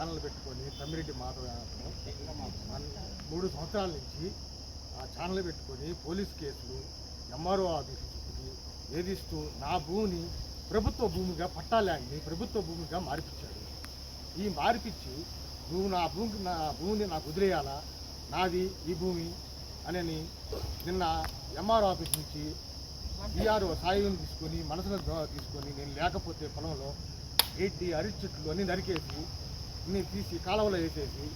Channel పెట్టుకొని తమ్మిరెడ్డి మాధవ 3 సంవత్సరాల నుంచి ఆ ఛానల్ పెట్టుకొని పోలీస్ కేసులు ఎంఆర్ఓ ఆఫీసు చుట్టూ వేధిస్తూ నా భూమిని ప్రభుత్వ భూమిగా పట్టా ల్యాండ్ని ప్రభుత్వ భూమిగా మార్పించాడు. ఈ మార్పించి నువ్వు నా భూమిని నాకు వదిలేయాలా, నాది ఈ భూమి అని నిన్న ఎంఆర్ఓ ఆఫీస్ నుంచి బీఆర్ఓ సాయం తీసుకొని మనసులో తీసుకొని నేను లేకపోతే పొలంలో గడ్డి అరటి చెట్లు అన్నీ నరికేసి అన్నీ తీసి కాలువలో వేసేసి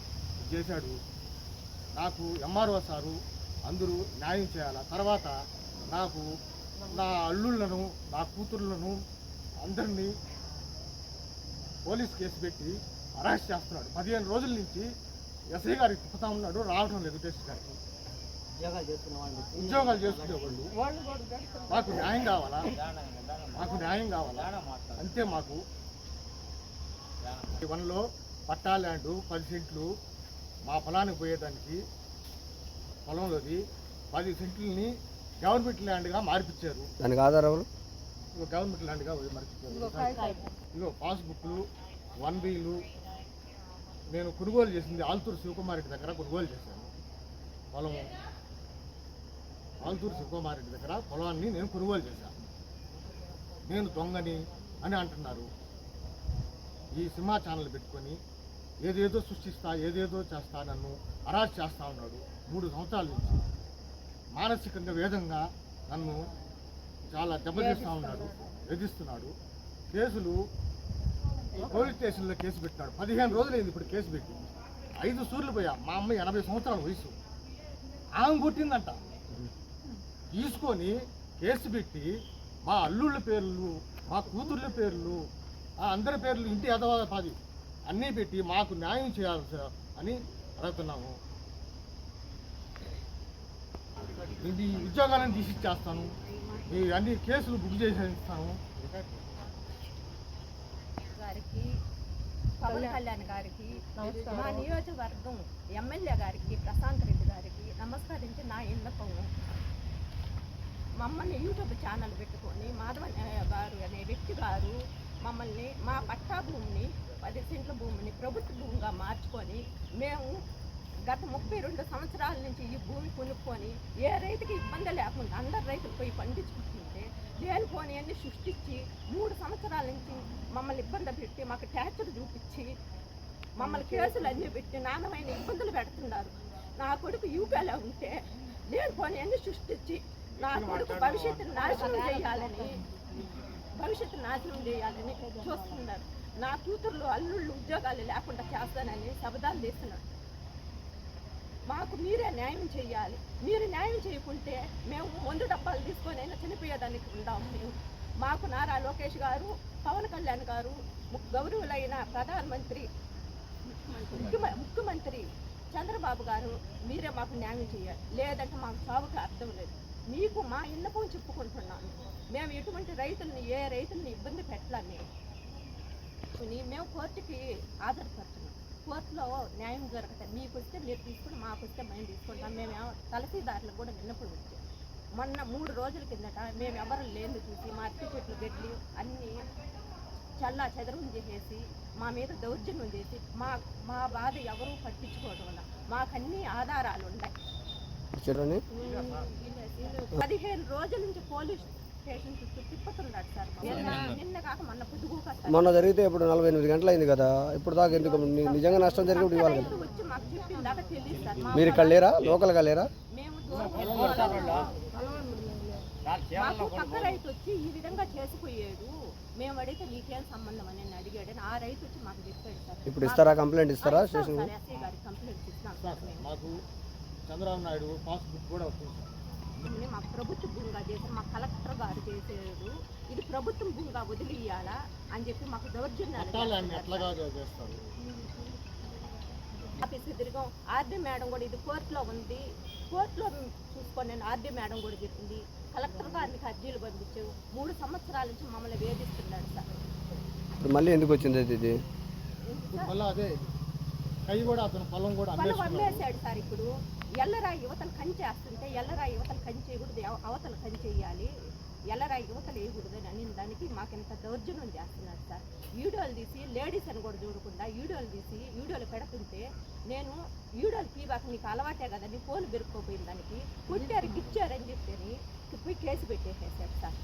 చేశాడు. నాకు ఎంఆర్ఓ సారు అందరూ న్యాయం చేయాల. తర్వాత నాకు నా అల్లుళ్ళను నా కూతుర్లను అందరినీ పోలీస్ కేసు పెట్టి అరెస్ట్ చేస్తున్నాడు. 15 రోజుల నుంచి ఎస్ఐ గారికి తిప్పుతా ఉన్నాడు, రావడం లేదు టెస్ట్ గారికి. ఉద్యోగాలు చేసుకునే వాళ్ళు మాకు న్యాయం కావాలా, మాకు న్యాయం కావాలా అంతే. మాకు 1లో పట్టా ల్యాండ్ 10 సెంట్లు మా పొలానికి పోయేదానికి పొలంలోది 10 సెంట్లని గవర్నమెంట్ ల్యాండ్గా మార్పించారు. దానికి ఆధారాలు గవర్నమెంట్ ల్యాండ్గా మార్పించారు. ఇగో పాస్బుక్లు 1Bలు నేను కొనుగోలు చేసింది ఆల్తూరు శివకుమార్ రెడ్డి దగ్గర కొనుగోలు చేశాను. పొలం ఆల్తూరు శివకుమార్ రెడ్డి దగ్గర పొలాన్ని నేను కొనుగోలు చేశాను. నేను దొంగని అని అంటున్నారు. ఈ సినిమా ఛానల్ పెట్టుకొని ఏదేదో సృష్టిస్తా ఏదేదో చేస్తా నన్ను అరెస్ట్ చేస్తూ ఉన్నాడు. 3 సంవత్సరాల నుంచి మానసికంగా వేదంగా నన్ను చాలా దెబ్బతీస్తూ ఉన్నాడు, వేధిస్తున్నాడు. కేసులు పోలీస్ స్టేషన్లో కేసు పెట్టాడు. 15 రోజులైంది ఇప్పుడు కేసు పెట్టి. 5 సూర్లు పోయా. మా అమ్మాయి 80 సంవత్సరాల వయసు, ఆమె కొట్టిందంట. తీసుకొని కేసు పెట్టి మా అల్లుళ్ళ పేర్లు మా కూతుర్ల పేర్లు అందరి పేర్లు ఇంటి యథాపాది అన్నీ పెట్టి మాకు న్యాయం చేయాలి సార్ అని అడుగుతున్నాము. ఇది ఉద్యోగాలను తీసిచ్చేస్తాను, ఈ అన్ని కేసులు బుక్ చేసేస్తాను. గారికి పవన్ కళ్యాణ్ గారికి మా నియోజకవర్గం ఎమ్మెల్యే గారికి ప్రశాంత్ రెడ్డి గారికి నమస్కరించి నా విన్నపం, మమ్మల్ని యూట్యూబ్ ఛానల్ పెట్టుకొని మాధవ గారు అనే వ్యక్తి గారు మమ్మల్ని మా పట్టా భూమిని 10 సెంట్ల భూమిని ప్రభుత్వ భూమిగా మార్చుకొని మేము గత 32 సంవత్సరాల నుంచి ఈ భూమి కొనుక్కొని ఏ రైతుకి ఇబ్బంది లేకుండా అందరు రైతులు పోయి పండించుకుంటుంటే లేనిపోని అన్ని సృష్టించి 3 సంవత్సరాల నుంచి మమ్మల్ని ఇబ్బంది పెట్టి మాకు ట్యాక్సులు చూపించి మమ్మల్ని కేసులు అన్నీ పెట్టి నాన్నమైన ఇబ్బందులు పెడుతున్నారు. నా కొడుకు యూపీలో ఉంటే లేనిపోని అన్ని సృష్టించి నా కొడుకు భవిష్యత్తును నాశనం చేయాలని చూస్తున్నారు. నా కూతుర్లు అల్లుళ్ళు ఉద్యోగాలు లేకుండా చేస్తానని శబదాలు తీస్తున్నారు. మాకు మీరే న్యాయం చేయాలి. మీరు న్యాయం చేయకుంటే మేము మందు డబ్బాలు తీసుకొని అయినా చనిపోయేదానికి ఉండాము. మేము మాకు నారా లోకేష్ గారు, పవన్ కళ్యాణ్ గారు, గౌరవులైన ప్రధానమంత్రి ముఖ్యమంత్రి చంద్రబాబు గారు మీరే మాకు న్యాయం చేయాలి. లేదంటే మాకు సాగుకి అర్థం లేదు. మీకు మా విన్నపం చెప్పుకుంటున్నాను. మేము ఎటువంటి రైతుల్ని ఏ రైతుల్ని ఇబ్బంది పెట్టాలని మేము కోర్టుకి ఆధారపడుతున్నాం. కోర్టులో న్యాయం జరగదు. మీకు వస్తే మీరు తీసుకుని మాకు వస్తే మేము తీసుకుంటాం. మేము తలసీదారులకు కూడా విన్నపం వచ్చాం. మొన్న 3 రోజుల కిందట మేము ఎవరు లేని చూసి మా అట్టి చెట్లు గడ్డి అన్నీ చల్లా చెదరం చేసేసి మా మీద దౌర్జన్యం చేసి మా బాధ ఎవరూ పట్టించుకోవడం వల్ల మాకన్నీ ఆధారాలు ఉన్నాయి. 15 రోజుల నుంచి పోలీస్ స్టేషన్ చుట్టూ తిప్పుతున్నాడు సార్. నిన్న కాక మొన్న జరిగితే ఇప్పుడు 48 గంటలు అయింది కదా, ఇప్పుడు దాకా ఎందుకు నిజంగా నష్టం జరిగినప్పుడు ఇవ్వాలి కదా. వచ్చి మాకు చెప్పింది దాకా తెలియదు సార్. మీరు ఇక్కడ లేరా, లోకల్గా లేరా? మేము మాకు పక్క రైతు వచ్చి ఈ విధంగా చేసిపోయాడు, మేము అడిగితే నీకేం సంబంధం అని అడిగాడని ఆ రైతు వచ్చి మాకు చెప్పాడు సార్. ఇప్పుడు ఇస్తారా, కంప్లైంట్ ఇస్తారా స్టేషన్? ఎస్ఐ గారికి కంప్లైంట్ ఇస్తాం సార్. మాకు చంద్రబాబు నాయుడు పాస్బుక్ కూడా వచ్చింది. మాకు ప్రభుత్వ భూమిగా చేశారు, మా కలెక్టర్ గారు చేసేది. ఇది ప్రభుత్వం భూమిగా వదిలియాలా అని చెప్పి మాకు దౌర్జన్యాలు ఆఫీస్ తిరిగాం. ఆర్డీ మేడం కూడా ఇది కోర్టులో ఉంది, కోర్టులో చూసుకొని నేను ఆర్డీ మేడం కూడా చెప్పింది. కలెక్టర్ గారికి అర్జీలు పంపించావు. 3 సంవత్సరాల నుంచి మమ్మల్ని వేధిస్తున్నాడు సార్. ఇప్పుడు మళ్ళీ ఎందుకు వచ్చింది ఇది? అదే కై కూడా అతను పొలం కూడా వదిలేసాడు సార్. ఇప్పుడు ఎల్లరాయి యువతను కంచేస్తుంటే ఎల్లరాయి యువతను కంచేయకూడదు, అవతల కంచేయాలి. ఎలరా యువతలు వేయకూడదని అని దానికి మాకు ఇంత దౌర్జన్యం చేస్తున్నారు సార్. వీడియోలు తీసి లేడీస్ అని కూడా చూడకుండా వీడియోలు తీసి వీడియోలు పెడుతుంటే నేను వీడియోలు తీవాక నీకు అలవాటే కదా నీ ఫోన్ బెరుక్కోపోయిన దానికి కుట్టారు గిచ్చారని చెప్పని పోయి కేసు పెట్టేసేసారు సార్.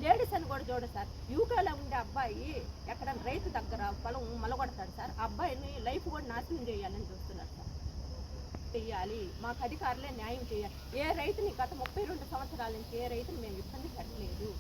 లేడీస్ అని కూడా చూడ సార్. యూకేలో ఉండే అబ్బాయి ఎక్కడ రైతు దగ్గర పొలం మలగొడతాడు సార్. ఆ అబ్బాయిని లైఫ్ కూడా నాశనం చేయాలని చూస్తున్నారు సార్. చెయ్యాలి, మాకు అధికారులే న్యాయం చేయాలి. ఏ రైతుని గత 32 సంవత్సరాల నుంచి ఏ రైతుని మేము ఇబ్బంది పెట్టలేదు.